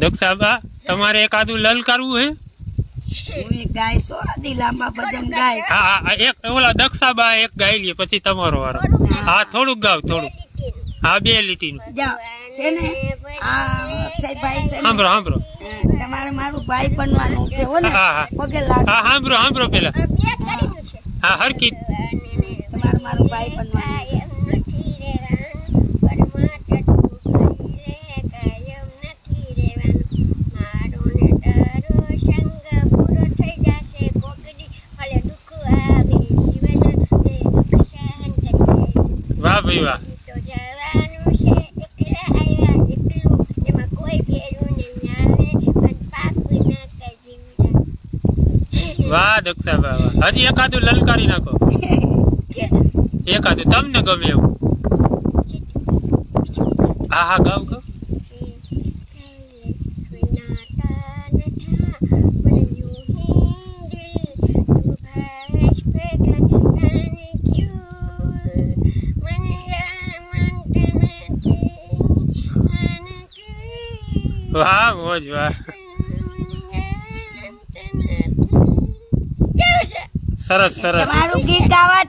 દક્ષાબા તમારે એકાદું લલકારવું હે? હું એક ગાય સોરાદી લાંબા ભજન ગાય. હા હા એક ઓલા દક્ષાબા એક ગાઈ લે પછી તમારો વારો. હા થોડુંક ગાવ થોડુંક. હા 2 લીટીનું. જાઓ છે ને આ અક્ષયભાઈ છે ને સાંભળો સાંભળો. તમારે મારું ભાઈ બનવાનું છે હો ને. હા હા પગે લાગ. હા સાંભળો સાંભળો પેલા. હા હરકી. તમારે મારું ભાઈ બનવાનું છે. વાહ ભાઈ વાહ. વાહ દક્ષાબા વાહ. હજી એકાદું લલકારી નાખો. એકાદું તમને ગમે એવું. હા હા ગાવ ગાવ. વાહ મોજ વાહ. સરસ સરસ. તમારું ગીત ગાવા